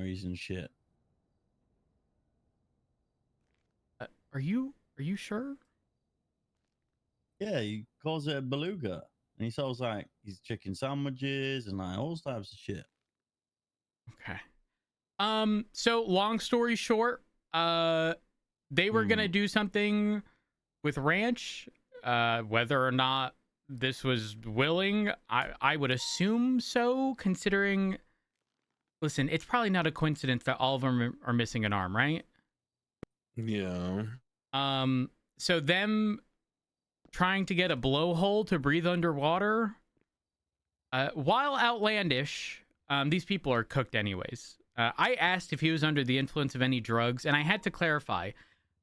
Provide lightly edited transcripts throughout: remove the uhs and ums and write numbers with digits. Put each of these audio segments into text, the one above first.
dictionaries and shit. Are you sure? Yeah, he calls it a beluga. And he sells like his chicken sandwiches and like all types of shit. Okay. So long story short, they were gonna do something with Ranch. Whether or not this was willing, I would assume so, considering, listen, it's probably not a coincidence that all of them are missing an arm, right? Yeah. So them trying to get a blowhole to breathe underwater, while outlandish, these people are cooked anyways. I asked if he was under the influence of any drugs, and I had to clarify.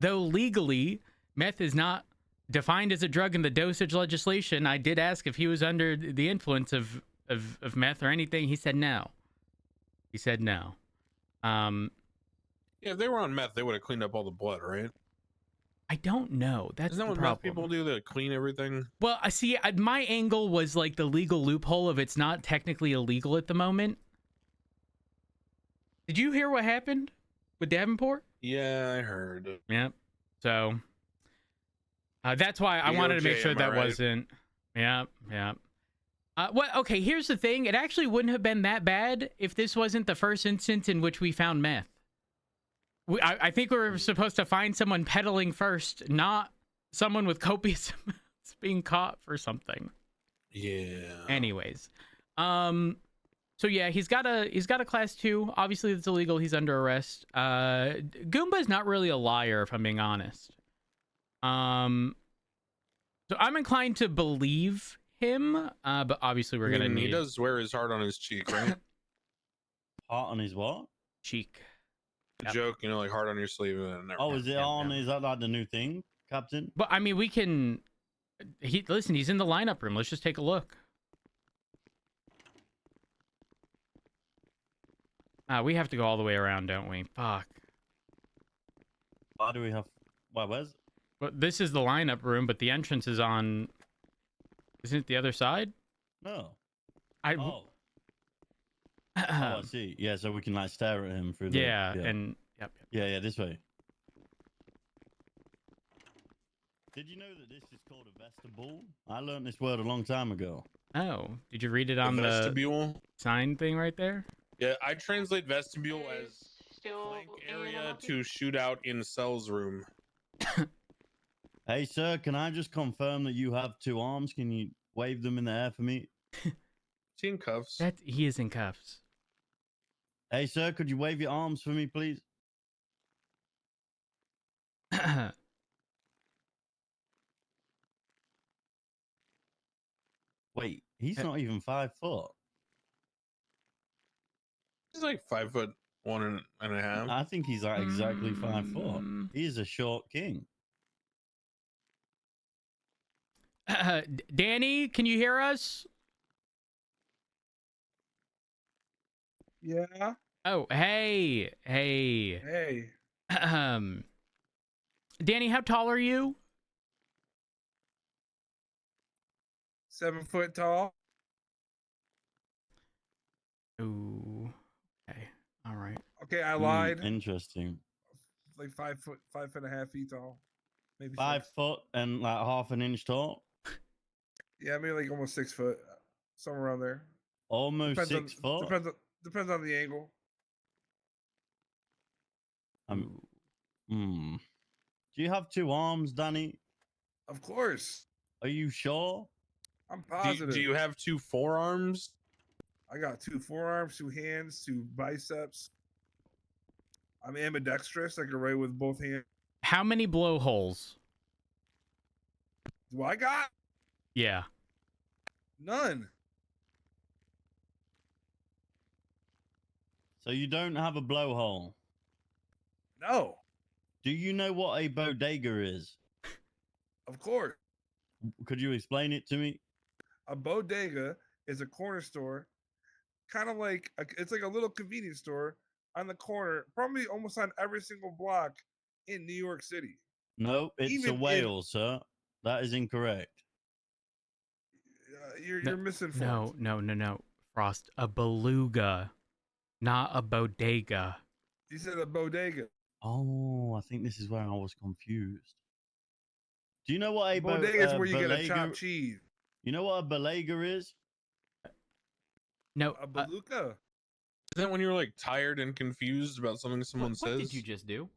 Though legally, meth is not defined as a drug in the dosage legislation, I did ask if he was under the influence of meth or anything. He said no. He said no. Yeah, if they were on meth, they would have cleaned up all the blood, right? I don't know. That's Isn't that the what problem. meth people do? They clean everything? Well, I see. My angle was like the legal loophole of it's not technically illegal at the moment. Did you hear what happened with Davenport? Yeah, I heard. Yep. So that's why I wanted to make sure that wasn't. Yeah, yeah. Well, okay. Here's the thing. It actually wouldn't have been that bad if this wasn't the first instance in which we found meth. I think we were supposed to find someone peddling first, not someone with copious amounts being caught for something. Yeah. Anyways, so yeah, he's got a class 2. Obviously, it's illegal. He's under arrest. Goomba's not really a liar, if I'm being honest. So I'm inclined to believe him, but obviously we're gonna need. He does wear his heart on his cheek, right? Heart on his what? Cheek. The joke, you know, like heart on your sleeve. And Oh, is it on? Is that like the new thing, Captain? But I mean, we can. Listen. He's in the lineup room. Let's just take a look. We have to go all the way around, don't we? Fuck. Why do we have? Why, where's? But this is the lineup room, but the entrance is on. Isn't it the other side? No. Oh. Oh, I see. Yeah, so we can like stare at him through the... Yeah, and... Yep. Yeah, this way. Did you know that this is called a vestibule? I learned this word a long time ago. Oh, did you read it on the vestibule sign thing right there? Yeah, I translate vestibule as flank area to shoot out in cell's room. Hey, sir, can I just confirm that you have 2 arms? Can you wave them in the air for me? Is he in cuffs? He is in cuffs. Hey, sir, could you wave your arms for me, please? Wait, he's not even 5 foot. He's like 5'1.5". I think he's like exactly 5 foot. He's a short king. Danny, can you hear us? Yeah. Oh, hey. Hey. Danny, how tall are you? 7 foot tall. Ooh. Okay. All right. Okay, I lied. Interesting. Like 5 foot, 5.5 feet tall. Maybe 5 6. foot and like half an inch tall. Yeah, maybe like almost 6 foot, somewhere around there. Almost Depends 6 foot. Depends on the angle. Do you have 2 arms, Danny? Of course. Are you sure? I'm positive. Do you have 2 forearms? I got 2 forearms, 2 hands, 2 biceps. I'm ambidextrous. I can write with both hands. How many blowholes? Do I got? Yeah. None. So you don't have a blowhole? No. Do you know what a bodega is? Of course. Could you explain it to me? A bodega is a corner store, kind of like it's like a little convenience store on the corner, probably almost on every single block in New York City. No, it's a whale, sir. That is incorrect. You're misinformed. No. Frost, a beluga, not a bodega. You said a bodega. Oh, I think this is where I was confused. Do you know what a Bodega is where you get a belega- chopped cheese. You know what a belega is? No, A beluga. Is that when you're like tired and confused about something someone what says? did you just do?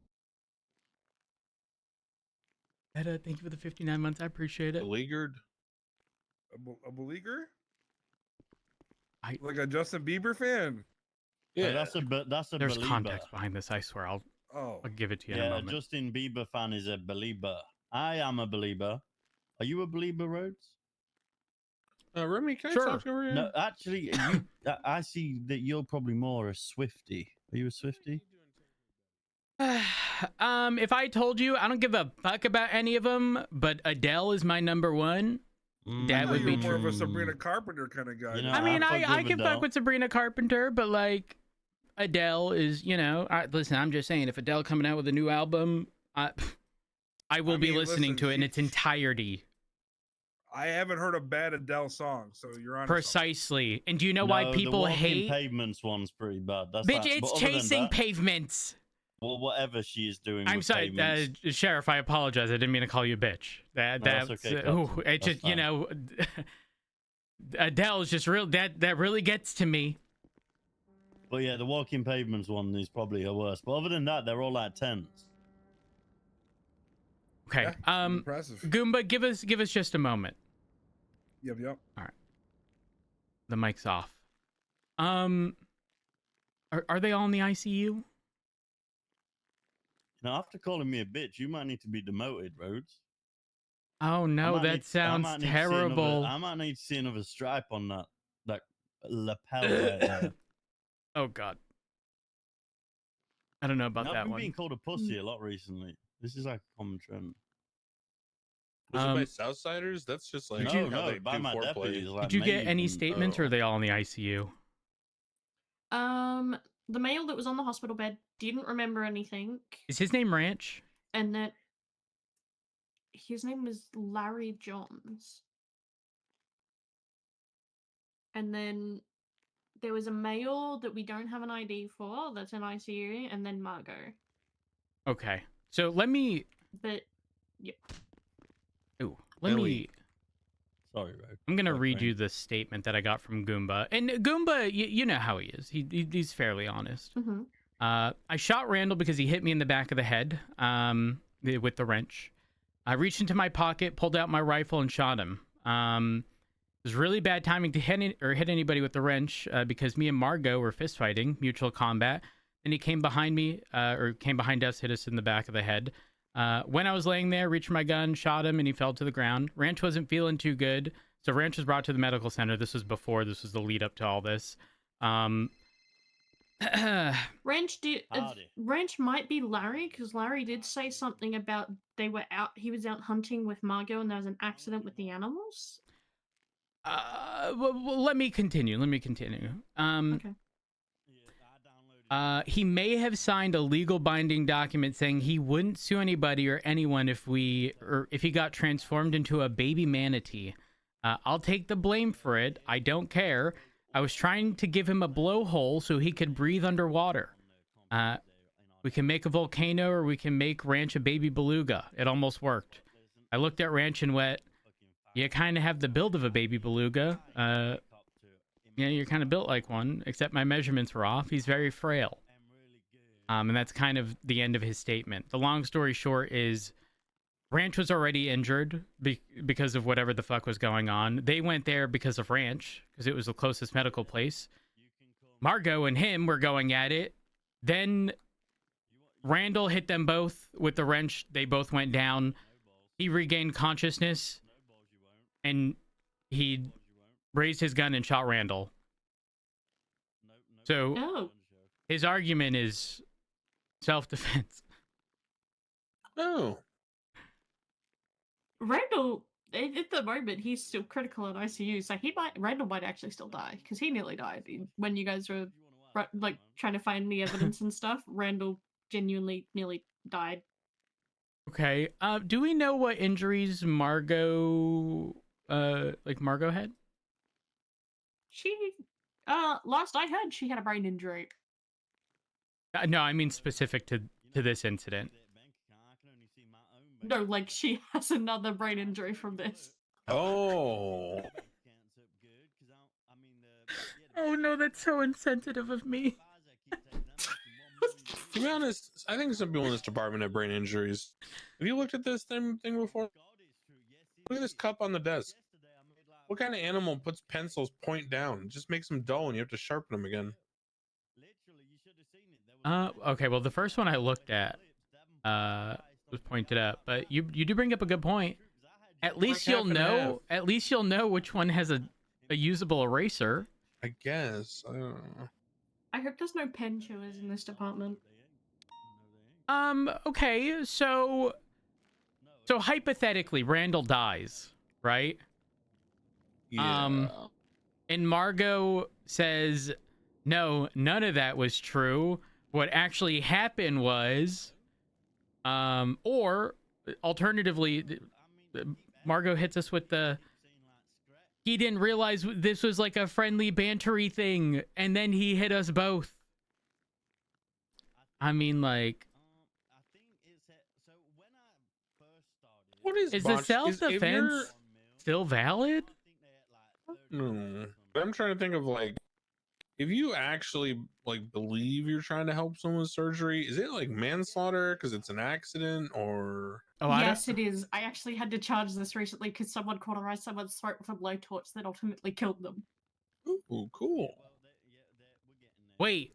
Etta, thank you for the 59 months. I appreciate it. Beleaguered? A beleaguer? I- Like a Justin Bieber fan? Yeah, Yeah. that's a There's believer. context behind this. I swear. I'll Oh. give it to you in a Yeah, moment. Justin Bieber fan is a believer. I am a believer. Are you a believer, Rhodes? Remy, can Sure. I talk over here? No, actually, I see that you're probably more a Swiftie. Are you a Swiftie? If I told you, I don't give a fuck about any of them, but Adele is my number one. That I would thought you be were more of a Mm. Sabrina Carpenter kind of guy. You know, I mean, I fuck I with can Adele. fuck with Sabrina Carpenter, but like Adele is, listen, I'm just saying, if Adele coming out with a new album, I will be mean, listening listen, to it in she- its entirety. I haven't heard a bad Adele song, so you're on. Precisely. And do you know why No, people the Walking hate? Pavements one's pretty bad. That's Bitch, that. it's But other than chasing that, pavements. well, whatever she is doing. I'm with sorry, pavements. Sheriff. I apologize. I didn't mean to call you a bitch. No, that's okay, Captain. it That's just fine. Adele's just real. That really gets to me. But yeah, the Walking Pavements one is probably her worst. But other than that, they're all like 10s. Okay. Yeah, impressive. Goomba, give us just a moment. Yep. The mic's off. Are they all in the ICU? Now, after calling me a bitch, you might need to be demoted, Rhodes. Oh no, that sounds terrible. I might need to see another stripe on that lapel right there. Oh god. I don't know about Now, I've that been one. being called a pussy a lot recently. This is like a common trend. Was it by Southsiders? That's just like No, how they by do my foreplay. deputies. Like Did you get Maeve any and- statements, or are they all in the ICU? The male that was on the hospital bed didn't remember anything, Is his name Ranch? and that his name was Larry Johns. And then there was a male that we don't have an ID for that's in ICU, and then Margot. Okay. So let me. But Let Ellie. me. Sorry, Rhodes. I'm gonna Fuck, read man. you the statement that I got from Goomba. And Goomba, you know how he is. He's fairly honest. mhm. I shot Randall because he hit me in the back of the head with the wrench. I reached into my pocket, pulled out my rifle, and shot him. It was really bad timing to hit anybody with the wrench because me and Margot were fist fighting, mutual combat. And he came behind me, or came behind us, hit us in the back of the head. When I was laying there, reached my gun, shot him, and he fell to the ground. Ranch wasn't feeling too good, so Ranch was brought to the medical center. This was the lead up to all this. Wrench might be Larry, because Larry did say something about he was out hunting with Margot and there was an accident with the animals. Well, let me continue. Okay. He may have signed a legal binding document saying he wouldn't sue anybody or anyone if he got transformed into a baby manatee. I'll take the blame for it. I don't care. I was trying to give him a blowhole so he could breathe underwater. We can make a volcano, or we can make Ranch a baby beluga. It almost worked. I looked at Ranch and went, "You kind of have the build of a baby beluga. Yeah, you're kind of built like one, except my measurements were off. He's very frail." And that's kind of the end of his statement. The long story short is Ranch was already injured because of whatever the fuck was going on. They went there because of Ranch, because it was the closest medical place. Margot and him were going at it. Then Randall hit them both with the wrench. They both went down. He regained consciousness, and he raised his gun and shot Randall. So Oh. his argument is self-defense. Oh, Randall, at the moment, he's still critical in ICU, so Randall might actually still die, because he nearly died when you guys were like trying to find the evidence and stuff. Randall genuinely nearly died. Okay. Do we know what injuries Margot had? She, last I heard, she had a brain injury. No, I mean specific to this incident. No, like she has another brain injury from this. Oh. Oh no, that's so insensitive of me. To be honest, I think some people in this department have brain injuries. Have you looked at this thing before? Look at this cup on the desk. What kind of animal puts pencils point down? It just makes them dull and you have to sharpen them again. Okay, well the first one I looked at was pointed up, but you do bring up a good point. At least half you'll and half. know. At least you'll know which one has a usable eraser. I guess. I don't know. I hope there's no pen chewers in this department. Okay, so hypothetically Randall dies, right? Yeah. And Margot says, "No, none of that was true. What actually happened was or alternatively Margot hits us with the he didn't realize this was like a friendly bantery thing and then he hit us both." I mean, like, What is the botched? If you're- self-defense still valid? No. But I'm trying to think of, like, if you actually like believe you're trying to help someone with surgery, is it like manslaughter because it's an accident, or Oh, Yes, it is. I actually had to charge this recently because someone cauterized someone's throat with a blowtorch that ultimately killed them. ooh, cool. Wait.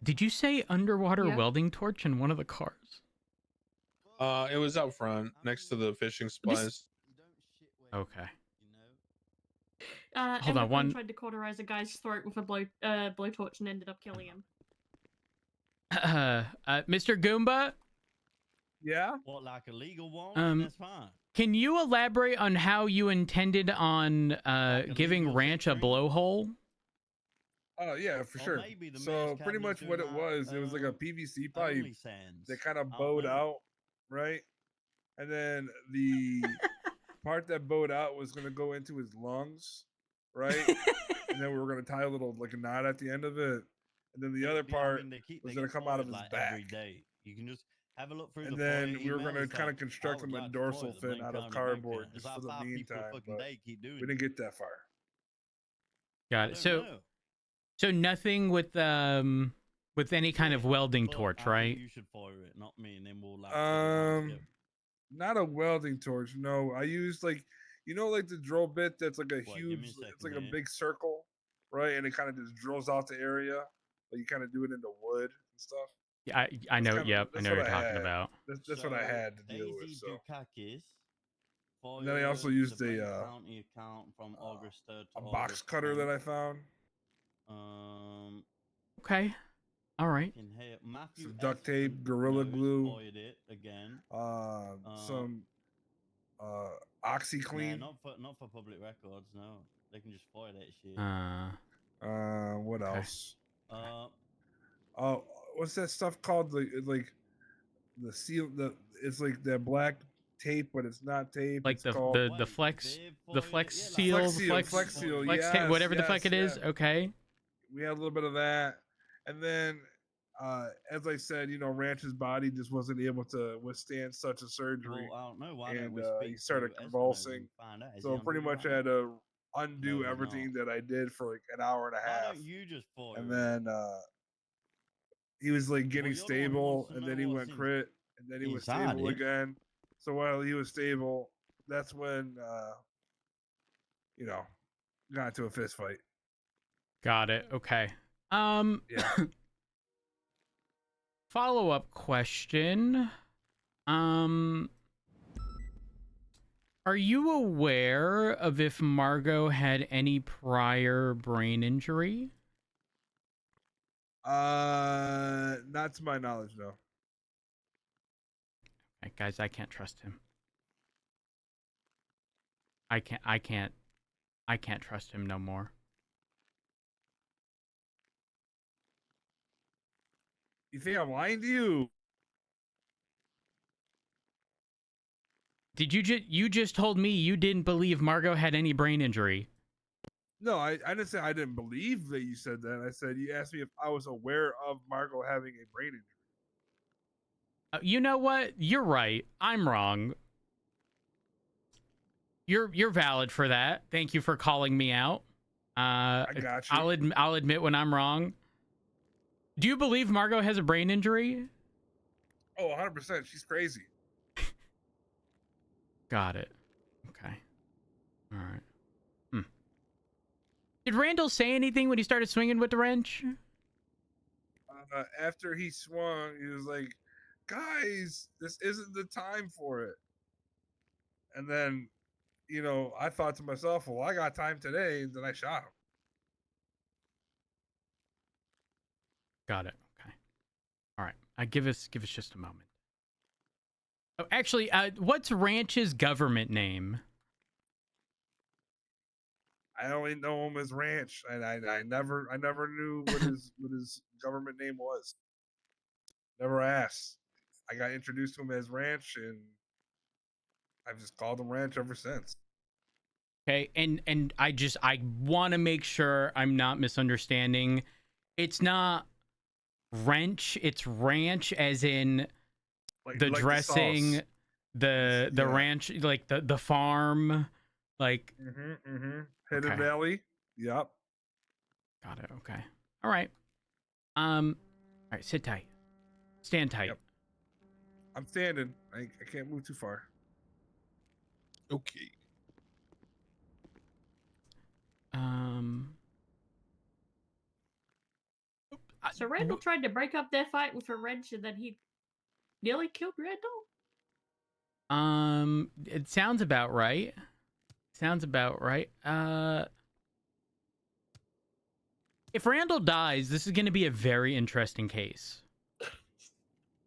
Did you say underwater Yeah. welding torch in one of the cars? It was out front next to the fishing supplies. Okay. Hold on, one- tried to cauterize a guy's throat with a blowtorch and ended up killing him. Mr. Goomba, Yeah. What, like a legal one? That's fine. can you elaborate on how you intended on a giving legal Ranch a string? blowhole? Oh yeah, for Or sure. maybe the So mayor's pretty much cabinet's what doing it was like a PVC pipe OnlyFans. that kind of I don't bowed know. out, right? And then the part that bowed out was gonna go into his lungs, right? And then we were gonna tie a little like a knot at the end of it, and then the other Yeah, I part mean, was they gonna get come out of foiled, his like, back. every day. You can just have a look through And the then FOIA we were email, gonna it's kind of like, construct I would him a like to dorsal foil the fin main out of county bank cardboard account. just It's for like the 5 people a meantime, fucking but day keep doing we it. didn't get that far. Got I it. don't So know. nothing with any kind of Yeah, welding but I torch, think right? You should foil it, not me, and then we'll like. figure it out together. Not a welding torch. No, I used like like the drill bit that's like a What, give me a huge. It's second like a here. big circle, right? And it kind of just drills out the area, but you kind of do it into wood and stuff. Yeah, I know. kinda- Yep, I that's know what what you're I talking had. about. That's what I had to deal with. Daisy So Dukakis And then I also foiled used the a, bank county account from August 3rd to a box August cutter that 10th. I found, Okay. All right. In here, Matthew some duct S. tape, Gorilla knows Glue, foiled it again. some Nah, OxyClean. not for public records. No, they can just foil that shit. What okay. else? Uh, What's that stuff called? Like the seal. It's like that black tape, but it's not tape. Like It's called the flex Viv flex foiled it. Yeah, seal, like Flex Seal. flex tape, Yes, whatever the yes, fuck it is. yeah. Okay. We had a little bit of that, and then as I said, Ranch's body just wasn't able to withstand such a surgery, Well, I don't know. Why don't and we he speak started to Espinosa convulsing. and find out? Is So he pretty on duty much right I had now? to undo he's everything not. that I did for like an hour and a Why half, don't you just foil and it? then he was like getting you're the one who wants stable, to and know then he what's went crit, and then he was inside stable it. again. So while he was stable, that's when got into a fist fight. Got it. Okay. Yeah. Follow-up question. Are you aware of if Margot had any prior brain injury? Not to my knowledge, no. Guys, I can't trust him. I can't trust him no more. You think I'm lying to you? Did you just told me you didn't believe Margot had any brain injury? No, I didn't say I didn't believe that you said that. I said you asked me if I was aware of Margot having a brain injury. You know what? You're right. I'm wrong. You're valid for that. Thank you for calling me out. I got you. I'll admit when I'm wrong. Do you believe Margot has a brain injury? Oh, 100%. She's crazy. Got it. Okay. All right. Did Randall say anything when he started swinging with the wrench? After he swung, he was like, "Guys, this isn't the time for it." And then, I thought to myself, "Well, I got time today," and then I shot him. Got it. Okay. All right. Give us just a moment. Oh, actually, what's Ranch's government name? I only know him as Ranch, and I never knew what his government name was. Never asked. I got introduced to him as Ranch, and I've just called him Ranch ever since. Okay, and I want to make sure I'm not misunderstanding. It's not wrench, it's ranch, as in the like dressing, the Yeah. ranch, like the farm, like. Hidden Okay. Valley. Yep. Got it. Okay. All right. All right. Sit tight. Stand tight. Yep. I'm standing. I can't move too far. Okay. So Randall tried to break up their fight with a wrench, and then he nearly killed Randall. It sounds about right. If Randall dies, this is going to be a very interesting case.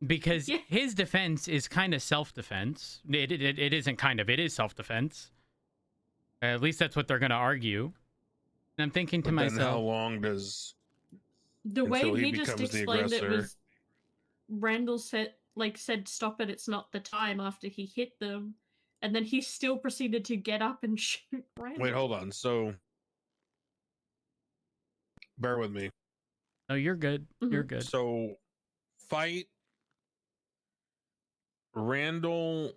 Because Yeah. his defense is kind of self-defense. It isn't kind of, it is self-defense. At least that's what they're going to argue. And I'm thinking to But then myself, how long does The way until he just becomes the explained it aggressor? was Randall said stop it, it's not the time, after he hit them, and then he still proceeded to get up and shoot Randall. Wait, hold on. So bear with me. "Oh, you're good. You're good." So fight Randall.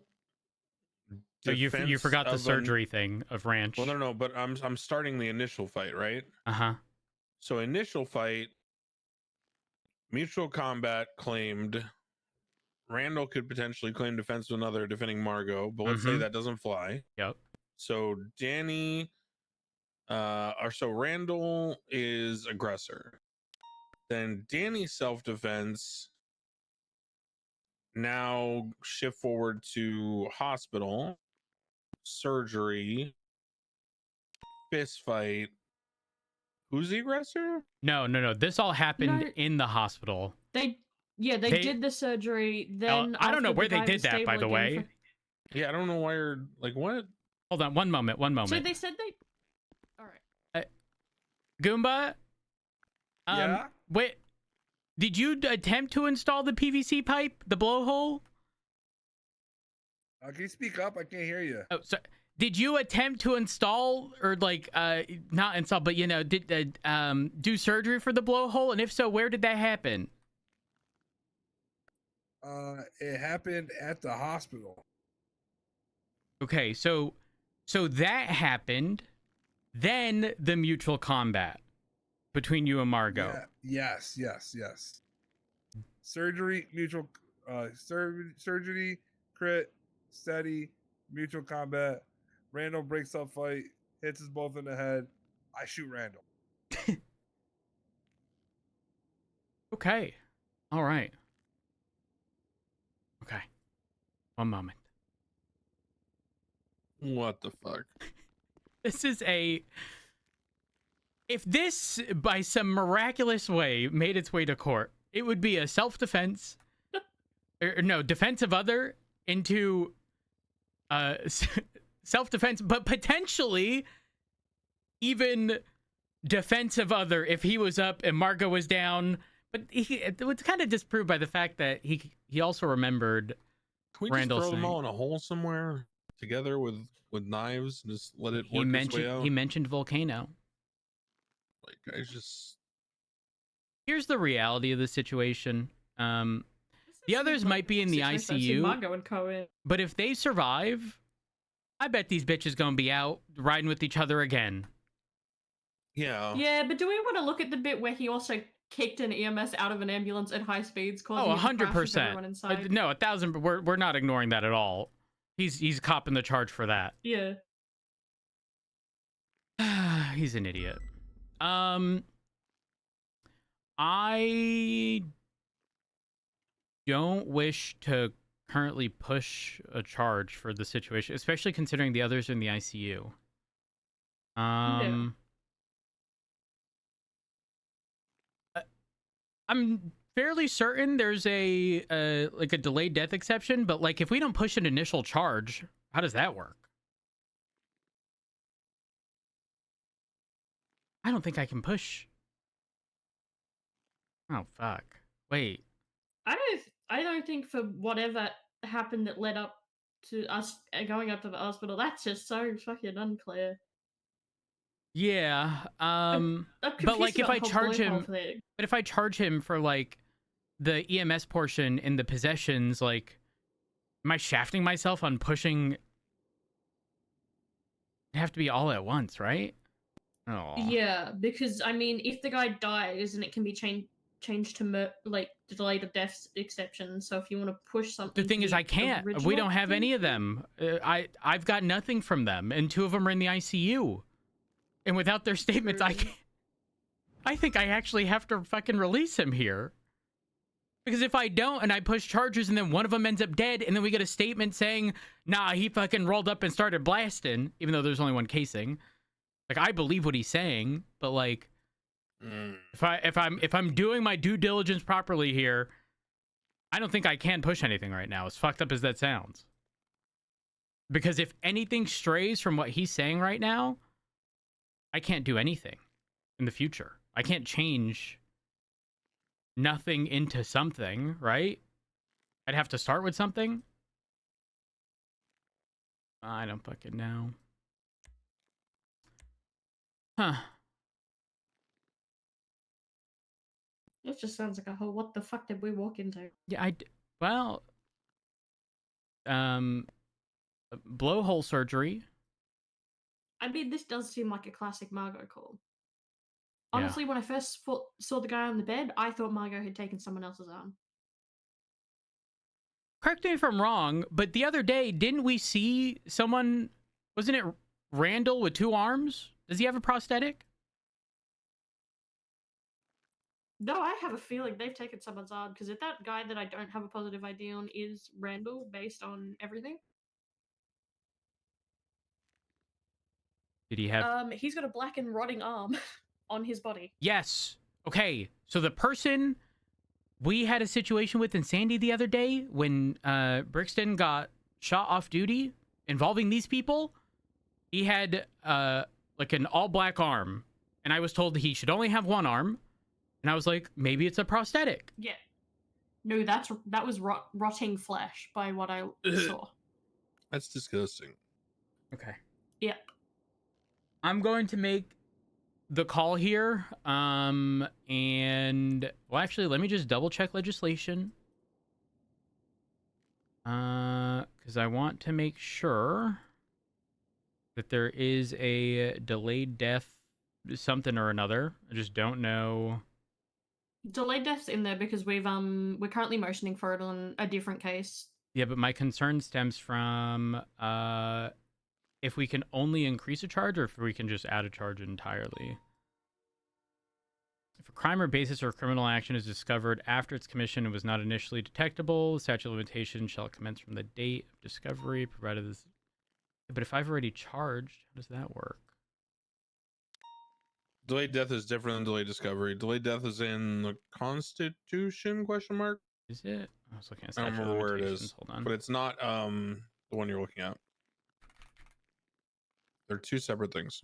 So you defense forgot the of surgery thing of Ranch. Well, no, but I'm starting the initial fight, right? Uh-huh. So initial fight, mutual combat claimed. Randall could potentially claim defense of another defending Margot, but let's say that doesn't fly. Yep. So Danny, so Randall is aggressor. Then Danny's self-defense now shift forward to hospital, surgery, fist fight. Who's the aggressor? No. This all happened No. in the hospital. They did the surgery, then I don't know after where the they guy did was that, by stable the again way. Yeah, I don't know why you're like, what? Hold on, one moment. So they said they... Alright. Goomba? Yeah? Wait, did you attempt to install the PVC pipe, the blowhole? Can you speak up? I can't hear you. Oh, sorry. Did you attempt to install, or like, not install, but did do surgery for the blowhole? And if so, where did that happen? It happened at the hospital. Okay, so that happened, then the mutual combat between you and Margot. Yeah, yes. Surgery, mutual, surgery, crit, steady, mutual combat. Randall breaks up fight, hits us both in the head. I shoot Randall. Okay. All right. Okay. One moment. What the fuck? This is if this, by some miraculous way, made its way to court, it would be a self-defense, defense of other into self-defense, but potentially even defense of other if he was up and Margot was down. But it was kind of disproved by the fact that he also remembered. Can we Randall just throw them saying- all in a hole somewhere together with knives and just let it He work its way out? mentioned volcano. Like, I just Here's the reality of the situation. This The seems others like might be in the situation I've seen ICU, Margo and Co in. but if they survive, I bet these bitches gonna be out riding with each other again. yeah. Yeah, but do we want to look at the bit where he also kicked an EMS out of an ambulance at high speeds, causing Oh, it to crash with 100%. everyone inside? No, 1,000. We're not ignoring that at all. He's copping the charge for that. Yeah. He's an idiot. I don't wish to currently push a charge for the situation, especially considering the others are in the ICU. I'm fairly certain there's a like a delayed death exception, but like if we don't push an initial charge, how does that work? I don't think I can push. Oh fuck. Wait. I don't think for whatever happened that led up to us going up to the hospital, that's just so fucking unclear. Yeah. I'm But confused like if about I the whole charge blue hole him, thing. but if I charge him for like the EMS portion in the possessions, like am I shafting myself on pushing? It'd have to be all at once, right? Oh. Yeah, because I mean, if the guy dies and it can be changed to like delayed of death exception. So if you want to push something, The thing to is, the I can't. We original don't have any of thing- them. I've got nothing from them, and 2 of them are in the ICU. And without their statements, I True. can't. I think I actually have to fucking release him here. Because if I don't and I push charges and then one of them ends up dead and then we get a statement saying, nah, he fucking rolled up and started blasting, even though there's only one casing. Like, I believe what he's saying, but like, if I'm doing my due diligence properly here, I don't think I can push anything right now, as fucked up as that sounds. Because if anything strays from what he's saying right now, I can't do anything in the future. I can't change nothing into something, right? I'd have to start with something. I don't fucking know. Huh. It just sounds like a whole what the fuck did we walk into? Yeah, well, blowhole surgery. I mean, this does seem like a classic Margot call. Yeah. Honestly, when I first saw the guy on the bed, I thought Margot had taken someone else's arm. Correct me if I'm wrong, but the other day, didn't we see someone, wasn't it Randall with 2 arms? Does he have a prosthetic? No, I have a feeling they've taken someone's arm, because if that guy that I don't have a positive ID on is Randall based on everything. Did he have... He's got a black and rotting arm on his body. Yes. Okay, so the person we had a situation with in Sandy the other day when Brixton got shot off duty involving these people, he had like an all-black arm, and I was told he should only have 1 arm, and I was like, maybe it's a prosthetic. Yeah. No, that was rotting flesh by what I saw. That's disgusting. Okay. Yep. I'm going to make the call here, and well, actually, let me just double check legislation, because I want to make sure that there is a delayed death something or another. I just don't know. Delayed death's in there because we're currently motioning for it on a different case. Yeah, but my concern stems from if we can only increase a charge or if we can just add a charge entirely. If a crime or basis or criminal action is discovered after its commission and was not initially detectable, the statute of limitations shall commence from the date of discovery, provided this... But if I've already charged, how does that work? Delayed death is different than delayed discovery. Delayed death is in the Constitution? Question mark. Is it? I was looking at I don't statute of remember where it limitations. is, Hold on. but it's not the one you're looking at. They're 2 separate things.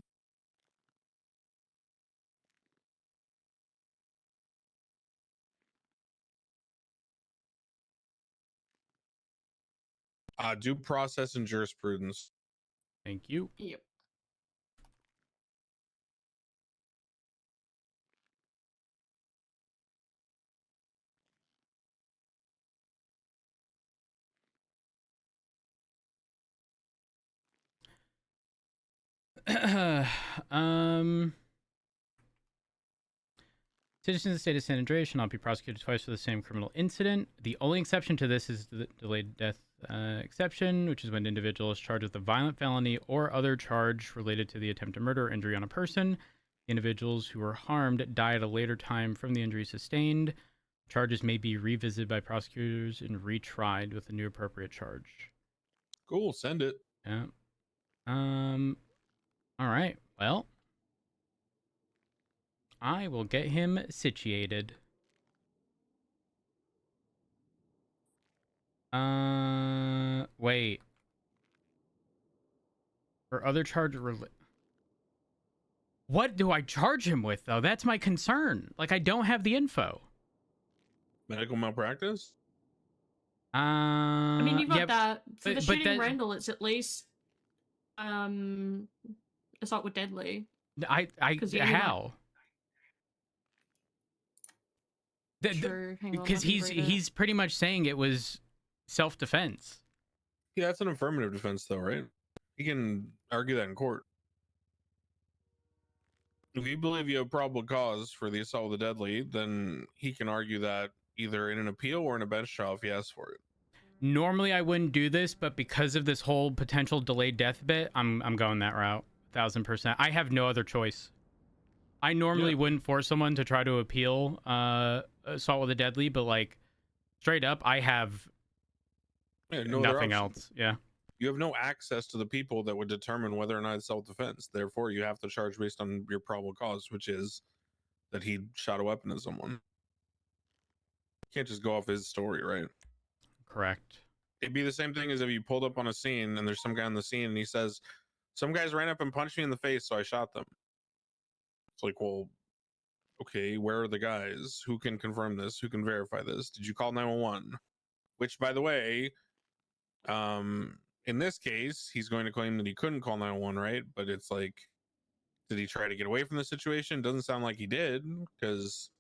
Due process and jurisprudence. Thank you. Yep. Citizens of the state of San Andreas shall not be prosecuted twice for the same criminal incident. The only exception to this is the delayed death exception, which is when an individual is charged with a violent felony or other charge related to the attempted murder or injury on a person. Individuals who were harmed die at a later time from the injury sustained. Charges may be revisited by prosecutors and retried with a new appropriate charge. Cool, send it. Yeah. All right. Well, I will get him situated. Wait. For other charge what do I charge him with, though? That's my concern. Like, I don't have the info. Medical malpractice? I mean, you've got yeah, that. For the but shooting that- Randall, it's at least assault with deadly. 'Cause you might- how? Sure, hang on, Because let me read it. he's pretty much saying it was self-defense. Yeah, that's an affirmative defense, though, right? He can argue that in court. If you believe you have probable cause for the assault with the deadly, then he can argue that either in an appeal or in a bench trial if he asks for it. Normally I wouldn't do this, but because of this whole potential delayed death bit, I'm going that route. 1000%. I have no other choice. I normally wouldn't force someone to try to appeal assault with a deadly, but like straight up, I have No other nothing option. else. Yeah. You have no access to the people that would determine whether or not it's self-defense. Therefore, you have to charge based on your probable cause, which is that he shot a weapon at someone. You can't just go off his story, right? Correct. It'd be the same thing as if you pulled up on a scene and there's some guy on the scene and he says, some guys ran up and punched me in the face, so I shot them. It's like, well, okay, where are the guys? Who can confirm this? Who can verify this? Did you call 911? Which, by the way, in this case, he's going to claim that he couldn't call 911, right? But it's like, did he try to get away from the situation? Doesn't sound like he did, because,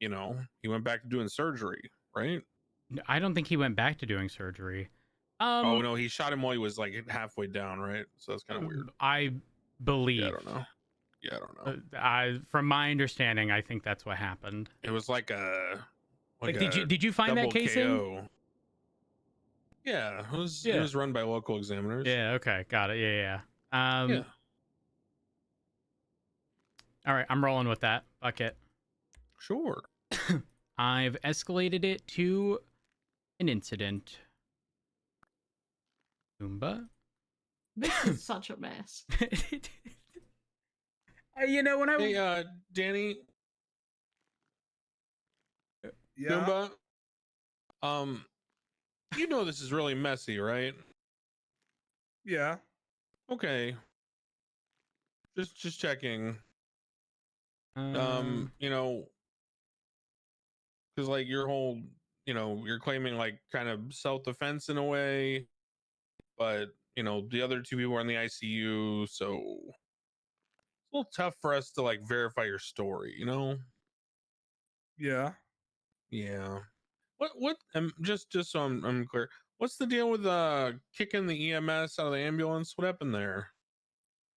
you know, he went back to doing surgery, right? I don't think he went back to doing surgery. Oh no, he shot him while he was like halfway down, right? So that's kind of weird. I believe. Yeah, I don't know. Yeah, I don't know. From my understanding, I think that's what happened. It was like a Like, did you find that double casing? KO. Yeah, it was run by local examiners. Yeah. Okay. Got it. Yeah. Yeah. All right. I'm rolling with that. Fuck it. Sure. I've escalated it to an incident. Boomba. This is such a mess. You know, when I Hey, Danny, Yeah. Goomba, you know this is really messy, right? Yeah. Okay. Just checking. You know, because like your whole, you know, you're claiming like kind of self-defense in a way, but you know the other two people are in the ICU, so it's a little tough for us to like verify your story, you know? Yeah. Yeah. What just so I'm clear, what's the deal with kicking the EMS out of the ambulance? What happened there?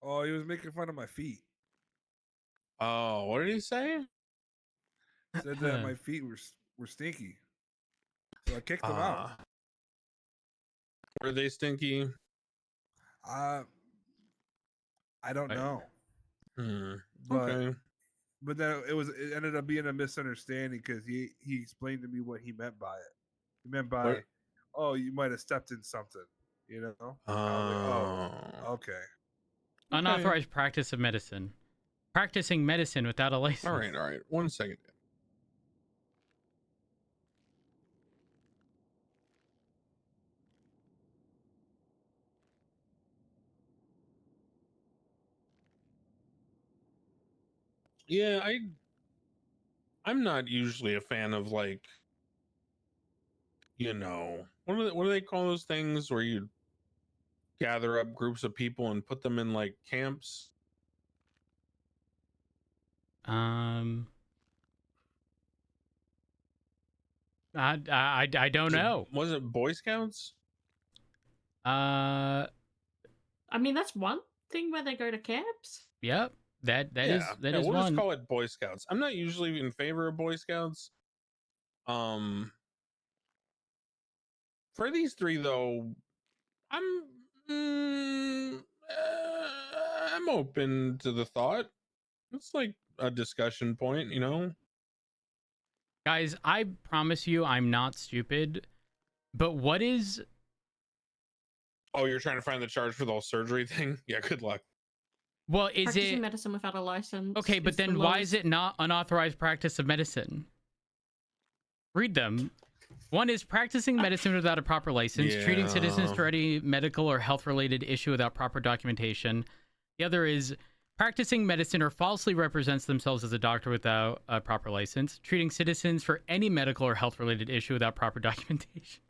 Oh, he was making fun of my feet. Oh, what did he say? Said that my feet were stinky. So I kicked him out. Were they stinky? I don't know. But Okay. but then it ended up being a misunderstanding because he explained to me what he meant by it. He meant by, What? oh, you might have stepped in something, you know? I was like, oh, okay. Unauthorized practice of medicine. Practicing medicine without a license. All right. 1 second. Yeah, I'm not usually a fan of like, you know, what do they call those things where you gather up groups of people and put them in like camps? I don't know. Was it Boy Scouts? I mean, that's one thing where they go to camps? Yep. That is we'll one. just call it Boy Scouts. I'm not usually in favor of Boy Scouts. For these three though, I'm open to the thought. It's like a discussion point, you know. Guys, I promise you I'm not stupid. But what is... Oh, you're trying to find the charge for the whole surgery thing? Yeah, good luck. Well, is Practicing it... medicine without a license. Okay, but is the then why is lowest- it not unauthorized practice of medicine? Read them. One is practicing medicine without a proper license, treating citizens Yeah. for any medical or health-related issue without proper documentation. The other is practicing medicine or falsely represents themselves as a doctor without a proper license, treating citizens for any medical or health-related issue without proper documentation.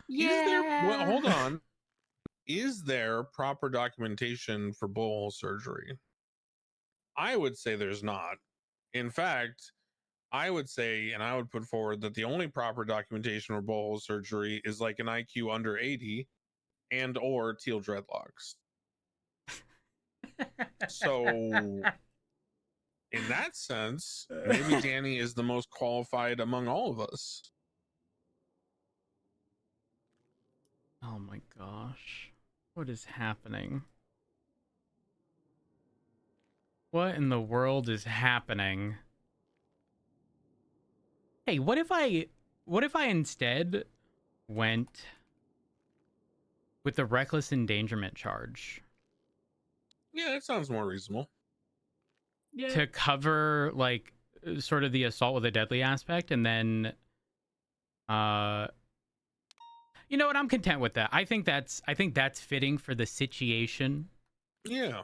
Yeah. Is there, well, hold on. Is there proper documentation for blowhole surgery? I would say there's not. In fact, I would say, and I would put forward that the only proper documentation for blowhole surgery is like an IQ under 80 and or teal dreadlocks. So in that sense, maybe Danny is the most qualified among all of us. Oh my gosh. What is happening? What in the world is happening? Hey, what if I instead went with the reckless endangerment charge Yeah, that sounds more reasonable. Yeah. to cover like sort of the assault with a deadly aspect, and then you know what, I'm content with that. I think that's fitting for the situation. Yeah.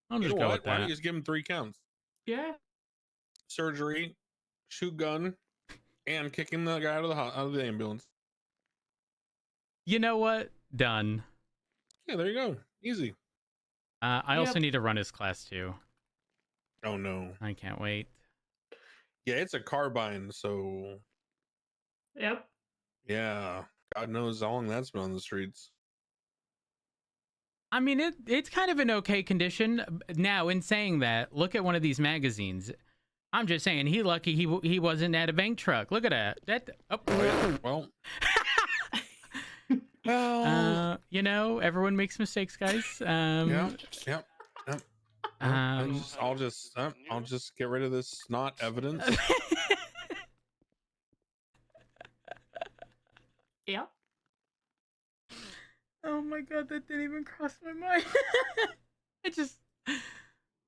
I'll You just know go what? with Why don't that. you just give him 3 counts? Yeah. Surgery, shoot gun, and kicking the guy out of the ambulance. You know what? Done. Yeah, there you go. Easy. I also Yep. need to run his class too. Oh no. I can't wait. Yeah, it's a carbine, so Yep. yeah. God knows how long that's been on the streets. I mean, it's kind of an okay condition. Now, in saying that, look at one of these magazines. I'm just saying, he lucky he wasn't at a bank truck. Look at that. Well, well, You know, everyone makes mistakes, guys. yep. Um, I'll just get rid of this not evidence. Yep. Oh my god, that didn't even cross my mind.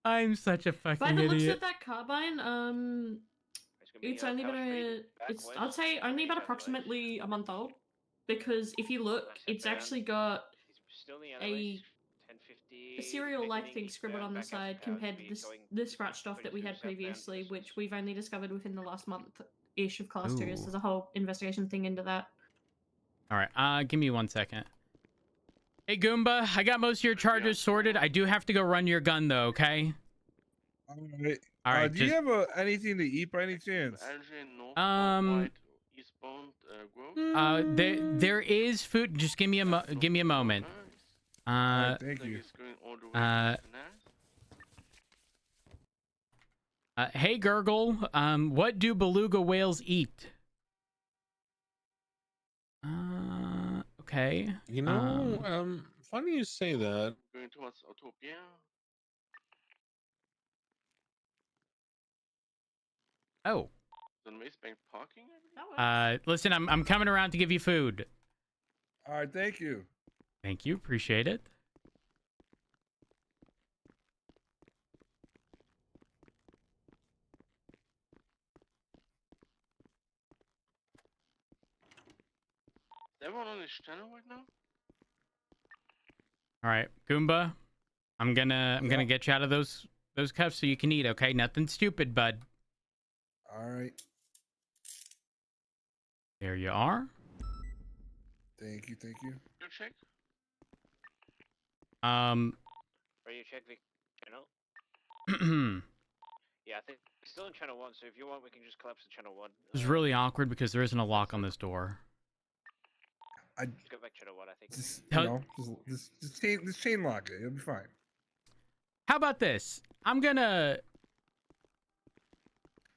I'm such a By fucking the looks idiot. of that carbine, it's only I'd say only about approximately a month old. Because if you look, it's actually got a serial-like thing scribbled on the side compared to this scratched off that we had previously, which we've only discovered within the last month-ish of Class 2s. Ooh. There's a whole investigation thing into that. All right, give me 1 second. Hey, Goomba, I got most of your charges sorted. I do have to go run your gun, though, okay? All right. All right, Do you have anything to eat by any chance? There is food. Just give me a moment. All right, thank you. Hey, Gurgle, what do beluga whales eat? Okay. You know, funny you say that. Going towards Autopia. Oh. On Macebank parking, I believe? Listen, I'm coming around to give you food. All right, thank you. Thank you, appreciate it. Is everyone on this channel right now? All right, Goomba, I'm gonna get you out of those cuffs so you can eat. Okay, nothing stupid, bud. All right. There you are. Thank you. Thank you. You check? Where you check the channel? Yeah, I think it's still in channel 1, so if you want, we can just collapse to channel 1. It's really awkward because there isn't a lock on this door. I Just go back to the what I think. just Tell- just chain lock it. It'll be fine. How about this? I'm gonna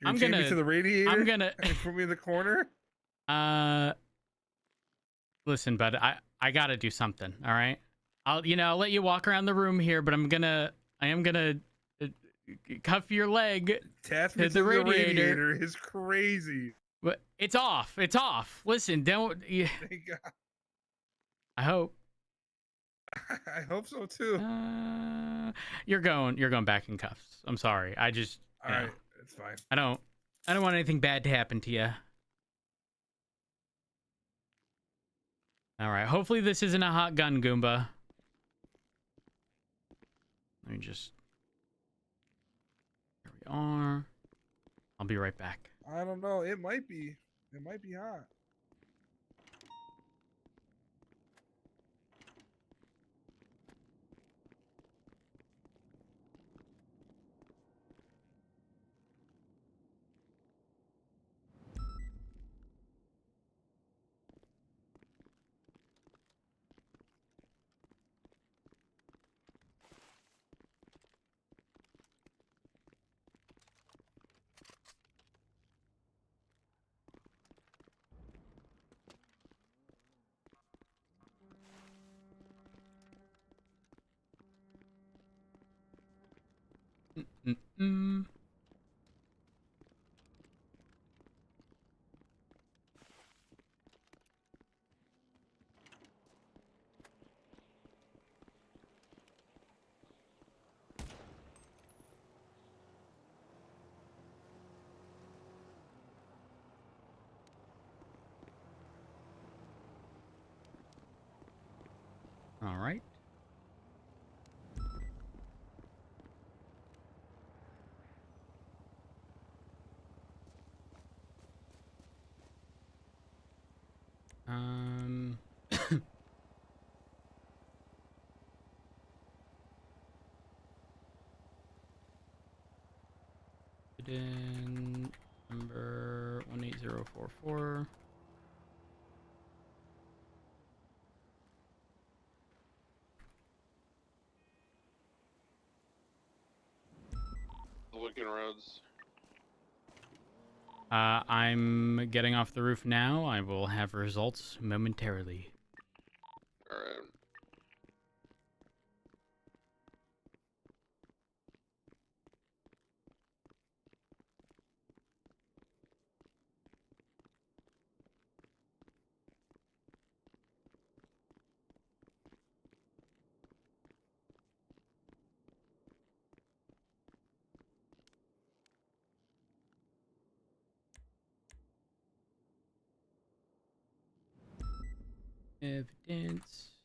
You're I'm chain me gonna- to the radiator. I'm gonna and put me in the corner. listen, bud, I gotta do something, all right? I'll let you walk around the room here, but I am gonna uh, cuff your leg. Attach me To to the the radiator. radiator is crazy. But it's off. It's off. Listen, don't. Thank God. I hope. I hope so too. You're going back in cuffs. I'm sorry. I just. All right, it's fine. I don't want anything bad to happen to you. All right. Hopefully this isn't a hot gun, Goomba. Let me just. Here we are. I'll be right back. I don't know. It might be. It might be hot. Mm-mm. All right. Um. Incident number 18044. Looking roads. I'm getting off the roof now. I will have results momentarily. All right. Evidence.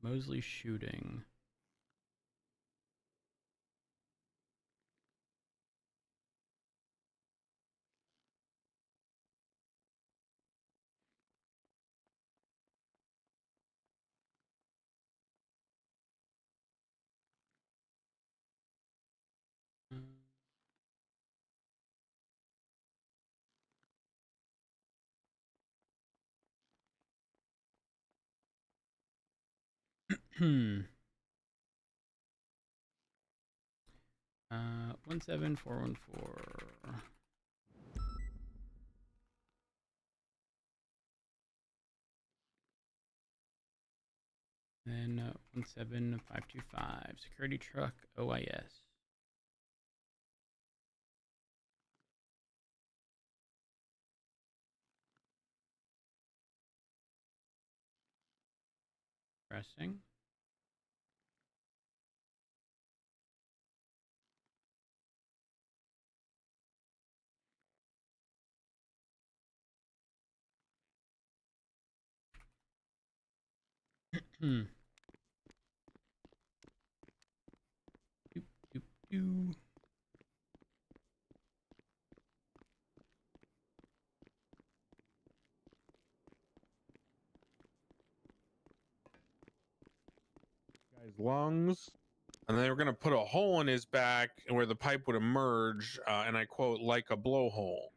Mosley shooting. Hmm. 17414. Then 17525. Security truck OIS. Pressing. Hmm. Doop, doop, doo. Guys, lungs. and they were going to put a hole in his back where the pipe would emerge, and I quote, like a blowhole.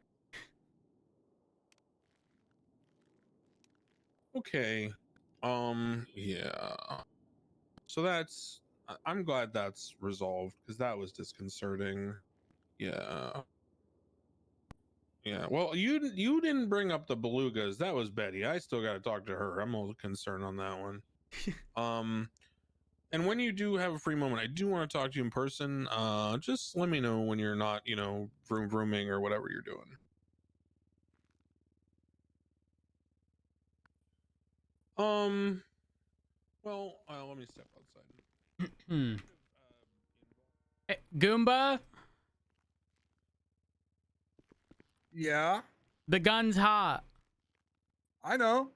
Okay. Yeah. So I'm glad that's resolved because that was disconcerting. Yeah. Yeah. Well, you didn't bring up the belugas. That was Betty. I still got to talk to her. I'm a little concerned on that one. And when you do have a free moment, I do want to talk to you in person. Just let me know when you're not, vrooming or whatever you're doing. Well, let me step outside. Hmm. Hey, Goomba, Yeah, the gun's hot. I know.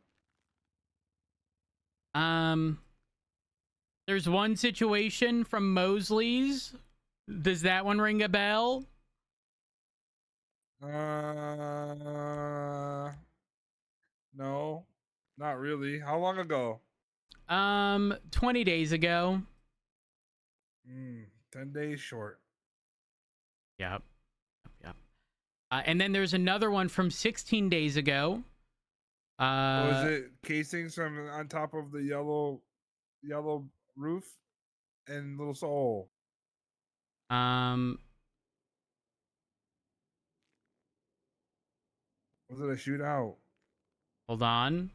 There's one situation from Mosley's. Does that one ring a bell? No, not really. How long ago? 20 days ago. 10 days short. Yep. Yep. And then there's another one from 16 days ago. Was it casings from on top of the yellow roof and little soul? Um, Was it a shootout? hold on.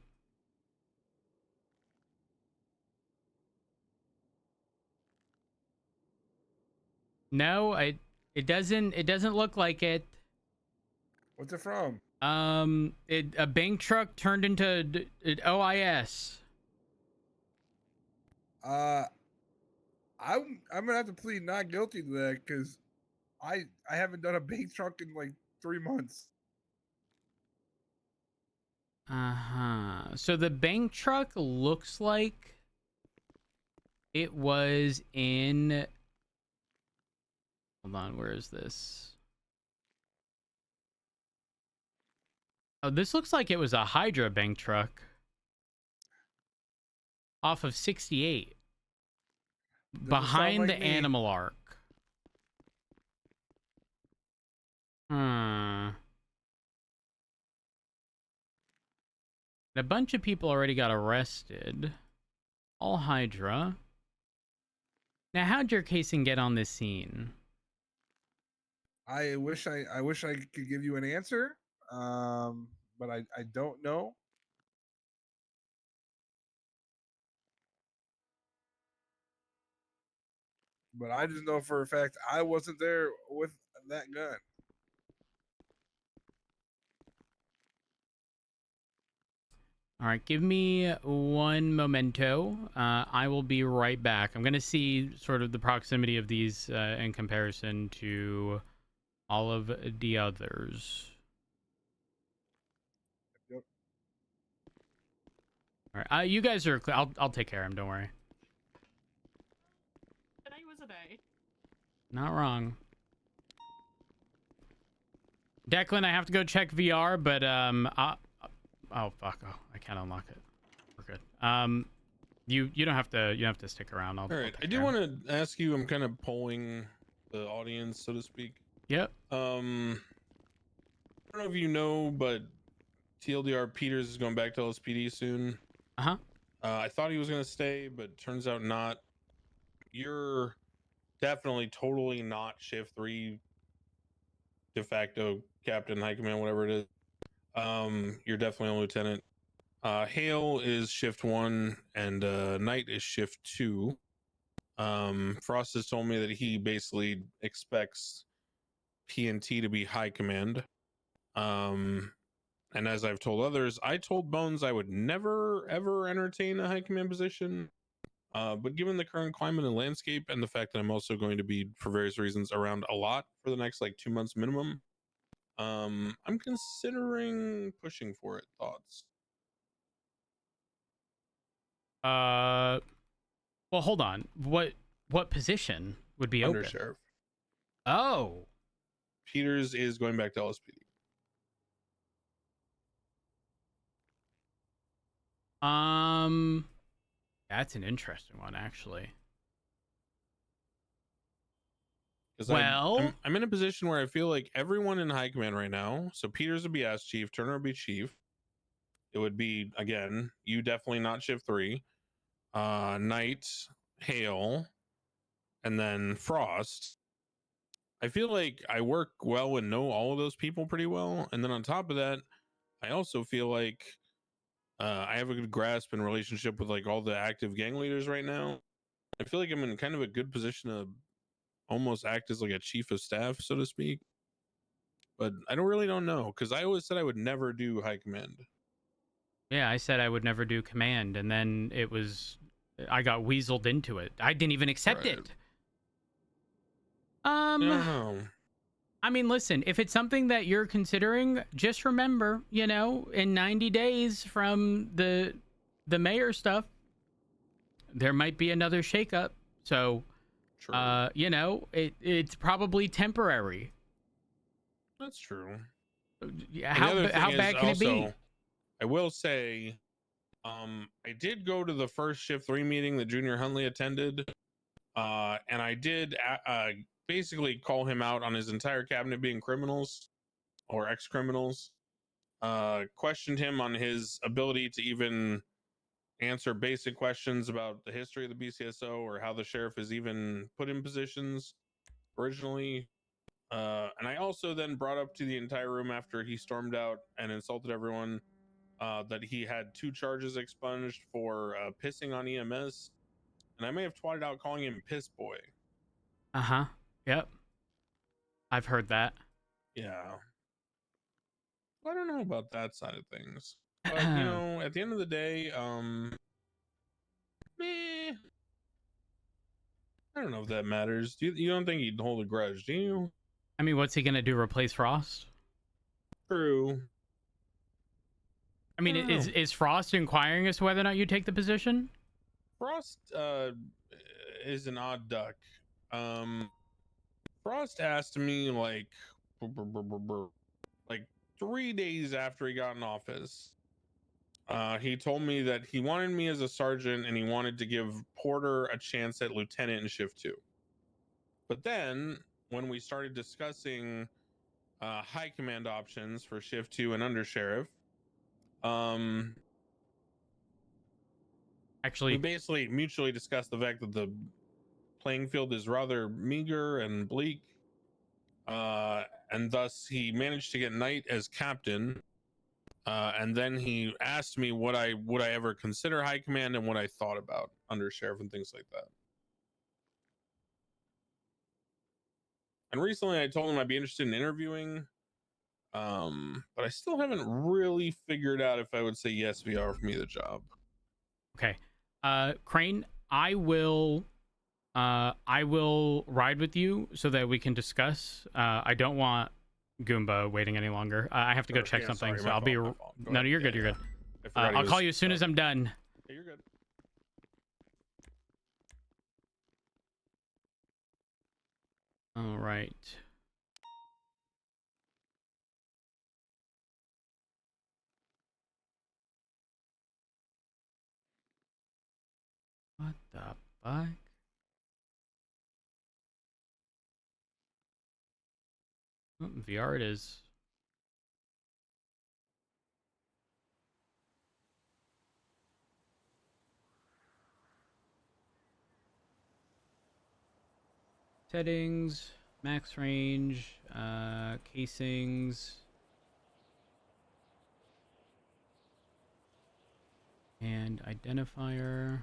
No, it doesn't look like it. What's it from? A bank truck turned into OIS. I'm gonna have to plead not guilty to that because I haven't done a bank truck in like 3 months. Uh-huh. So the bank truck looks like it was in... Hold on, where is this? Oh, this looks like it was a Hydra bank truck. Off of 68. Behind like the me. animal arc. Hmm. A bunch of people already got arrested. All Hydra. Now, how'd your casing get on this scene? I wish I could give you an answer, but I don't know. But I just know for a fact I wasn't there with that gun. All right, give me one momento. I will be right back. I'm going to see sort of the proximity of these in comparison to all of the others. Yep. All right, you guys are clear. I'll take care of him. Don't worry. Today was a day. Not wrong. Declan, I have to go check VR, but oh fuck! Oh, I can't unlock it. We're good. You don't have to stick around. All right, I do want to ask you. I'm kind of polling the audience, so to speak. Yep. I don't know if you know, but TLDR Peters is going back to LSPD soon. Uh-huh. I thought he was going to stay, but turns out not. You're definitely totally not shift 3 de facto captain, high command, whatever it is. You're definitely a lieutenant. Hale is shift 1 and Knight is shift 2. Frost has told me that he basically expects PNT to be high command. And as I've told others, I told Bones I would never ever entertain a high command position. But given the current climate and landscape and the fact that I'm also going to be, for various reasons, around a lot for the next like 2 months minimum, I'm considering pushing for it. Thoughts? Well, hold on. What position would be open? Undersheriff. Oh. Peters is going back to LSPD. That's an interesting one, actually. Because Well, I'm in a position where I feel like everyone in high command right now. So Peters would be as chief, Turner would be chief. It would be again, you definitely not shift 3. Knight, Hale, and then Frost. I feel like I work well and know all of those people pretty well. And then on top of that, I also feel like I have a good grasp and relationship with like all the active gang leaders right now. I feel like I'm in kind of a good position to almost act as like a chief of staff, so to speak. But I don't know because I always said I would never do high command. yeah, I said I would never do command, and then I got weaseled into it. I didn't even accept Right. it. I don't know. I mean, listen, if it's something that you're considering, just remember, in 90 days from the mayor stuff, there might be another shakeup. So, True. it's probably temporary. That's true. How bad can it be? I will say, I did go to the first shift 3 meeting that Junior Huntley attended, and I did basically call him out on his entire cabinet being criminals or ex-criminals. Questioned him on his ability to even answer basic questions about the history of the BCSO or how the sheriff is even put in positions originally. And I also then brought up to the entire room after he stormed out and insulted everyone that he had 2 charges expunged for pissing on EMS. And I may have twatted out calling him Piss Boy. Uh-huh. Yep. I've heard that. Yeah. I don't know about that side of things. But, at the end of the day, meh. I don't know if that matters. You don't think he'd hold a grudge, do you? I mean, what's he gonna do? Replace Frost? True. I mean, is Frost inquiring as to whether or not you take the position? Frost is an odd duck. Frost asked me like 3 days after he got in office. He told me that he wanted me as a sergeant and he wanted to give Porter a chance at lieutenant in shift 2. But then when we started discussing high command options for shift 2 and under sheriff, Actually, we basically mutually discussed the fact that the playing field is rather meager and bleak, and thus he managed to get Knight as captain, and then he asked me would I ever consider high command and what I thought about under sheriff and things like that. And recently I told him I'd be interested in interviewing, but I still haven't really figured out if I would say yes if he offered me the job. okay. Crane, I will ride with you so that we can discuss. I don't want Goomba waiting any longer. I have to go check something, so I'll be. No, you're good. You're good. I'll call you as soon as I'm done. Yeah, you're good. All right. What the fuck? Oh, VR it is. Settings, max range, casings, and identifier.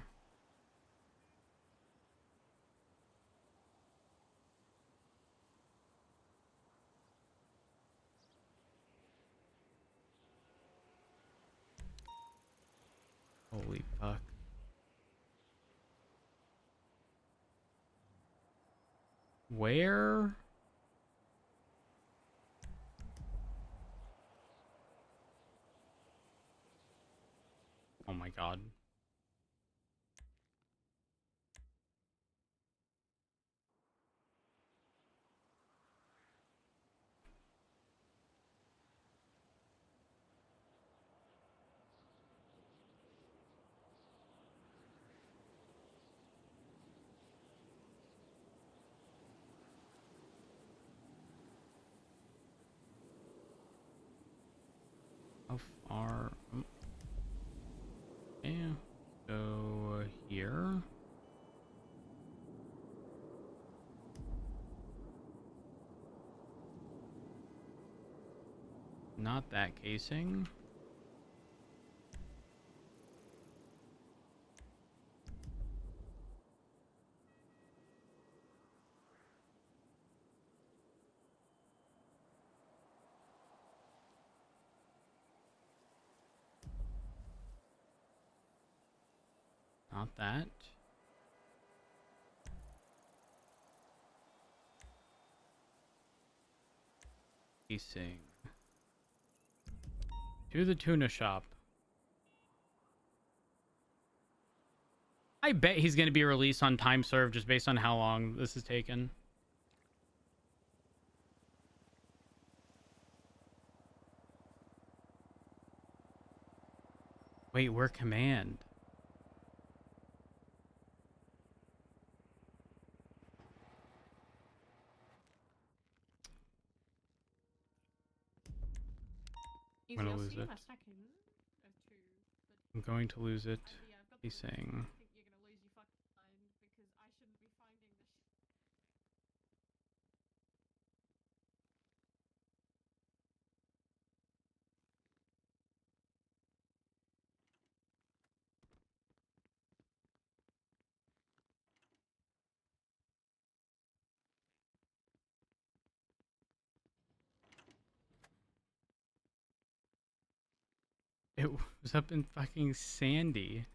Holy fuck. Where? Oh my god. far? Yeah. So here. Not that casing. Not that. Casing. To the tuna shop. I bet he's going to be released on time served just based on how long this has taken. Wait, we're command. I'm Easy, gonna I'll lose see you it. in a second. Two, but I'm going to lose it. yeah, I've got He's the- saying. I think you're gonna lose your fucking mind because I shouldn't be finding this shit. It was up in fucking Sandy.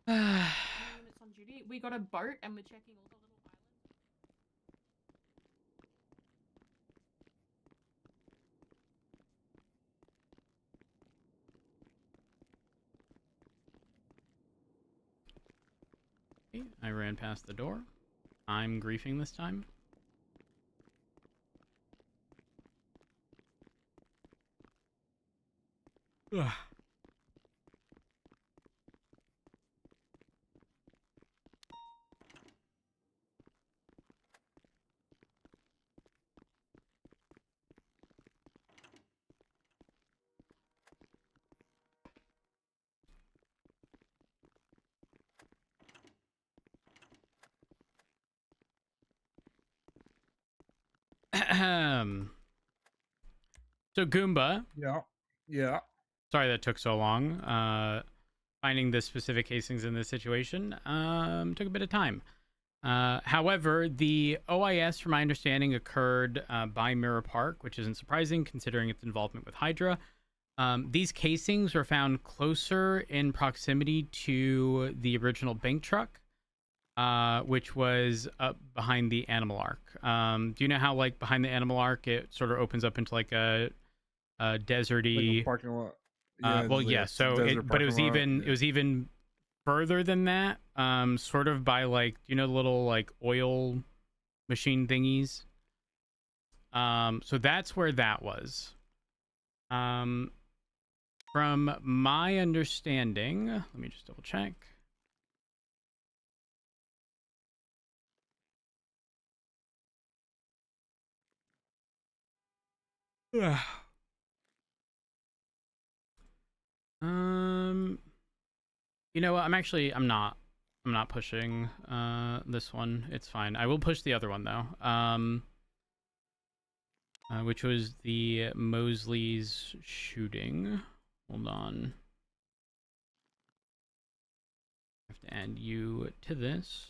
Minutes on duty. We got a boat and we're checking all the little islands. Okay, I ran past the door. I'm griefing this time. Ugh. So Goomba, Yeah. Yeah. sorry that took so long. Finding the specific casings in this situation took a bit of time. However, the OIS, from my understanding, occurred by Mirror Park, which isn't surprising considering its involvement with Hydra. These casings were found closer in proximity to the original bank truck, which was up behind the Animal Arc. Do you know how, like, behind the Animal Arc, it sort of opens up into like a deserty Like a parking lot. well, it's yeah. a So, desert but it was parking lot, even yeah. it was even further than that. Sort of by, like, you know, the little like oil machine thingies. So that's where that was. From my understanding, let me just double check. You know what? I'm not pushing this one. It's fine. I will push the other one though. Which was the Mosley's shooting. Hold on. I have to add you to this.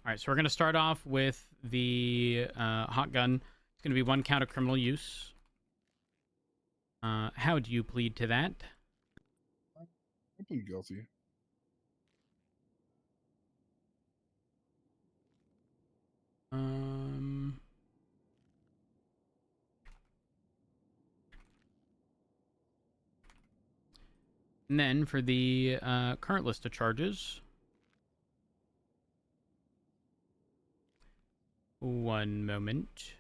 All right, so we're going to start off with the hot gun. It's going to be 1 count of criminal use. How do you plead to that? I plead guilty. Um, and then for the current list of charges. One moment.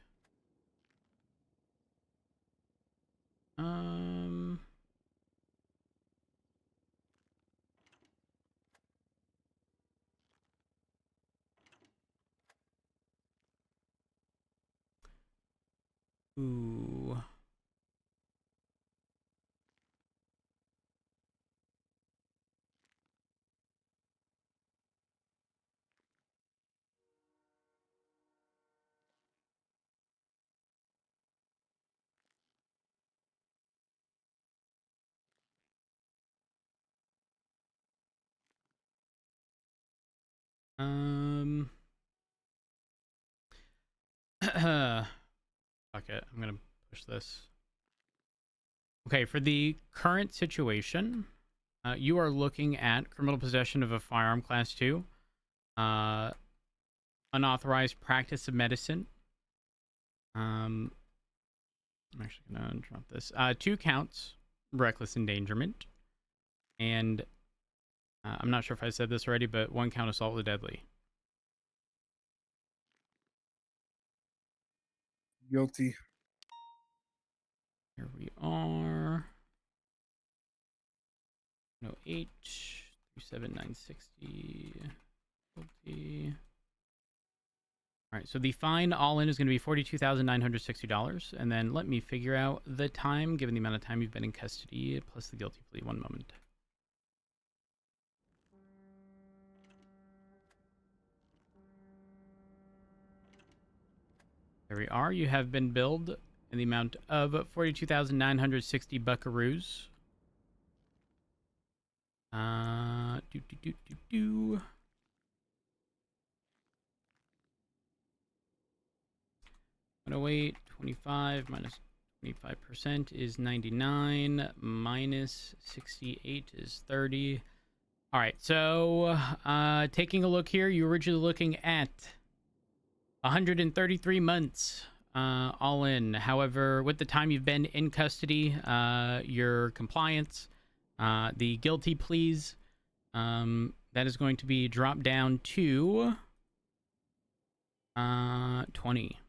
Um, Ooh. Fuck it. I'm gonna push this. Okay, for the current situation, you are looking at criminal possession of a firearm class 2, unauthorized practice of medicine. I'm actually gonna drop this. 2 counts, reckless endangerment, and I'm not sure if I said this already, but 1 count assault with deadly. Guilty. Here we are. No H 37960. Guilty. All right, so the fine all in is going to be $42,960, and then let me figure out the time, given the amount of time you've been in custody, plus the guilty plea. 1 moment. There we are. You have been billed in the amount of 42,960 buckaroos. Do do do do do. 108, 25 minus 25% is 99, minus 68 is 30. All right, so taking a look here, you're originally looking at 133 months all in. However, with the time you've been in custody, your compliance, the guilty pleas, that is going to be dropped down to 20.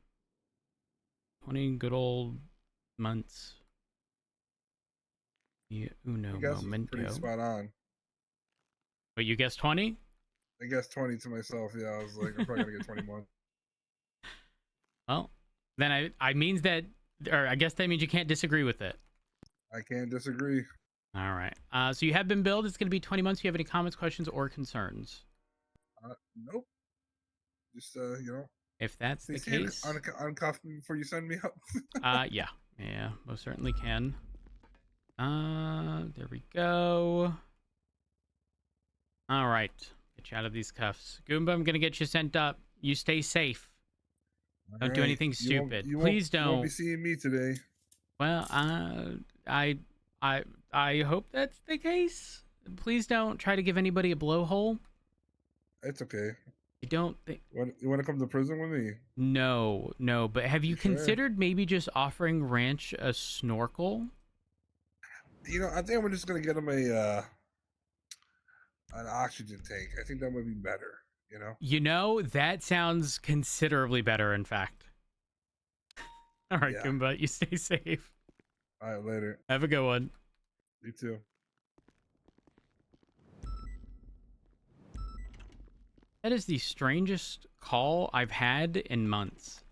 20 good old months. Uno I guess it's momento. pretty spot on. But you guessed 20? I guess 20 to myself. Yeah, I was like, I'm probably gonna get 21. Well, then I means that, or I guess that means you can't disagree with it. I can't disagree. All right. So you have been billed. It's going to be 20 months. Do you have any comments, questions, or concerns? Nope. Just If that's the stay case, uncuff me before you send me up. yeah, most certainly can. There we go. All right, get you out of these cuffs, Goomba. I'm gonna get you sent up. You stay safe. Don't do anything stupid. Please don't. You won't be seeing me today. Well, I hope that's the case. Please don't try to give anybody a blowhole. It's okay. I don't think. You want to come to prison with me? No. But have you Sure. considered maybe just offering Ranch a snorkel? I think I'm just gonna get him an oxygen tank. I think that would be better. That sounds considerably better, in fact. All right, Yeah. Goomba, you stay safe. All right, later. Have a good one. You too. That is the strangest call I've had in months.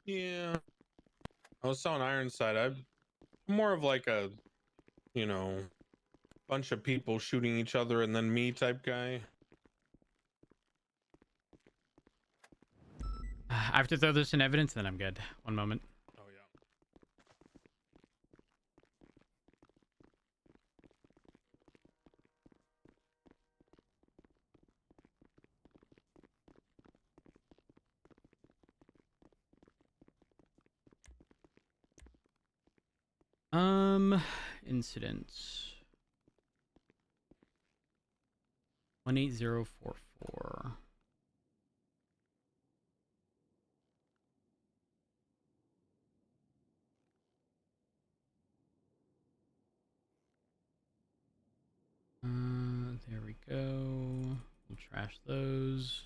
Yeah. I was telling Ironside, I'm more of like a, bunch of people shooting each other and then me type guy. I have to throw this in evidence, then I'm good. 1 moment. Oh yeah. Incidents. 18044. There we go. We'll trash those.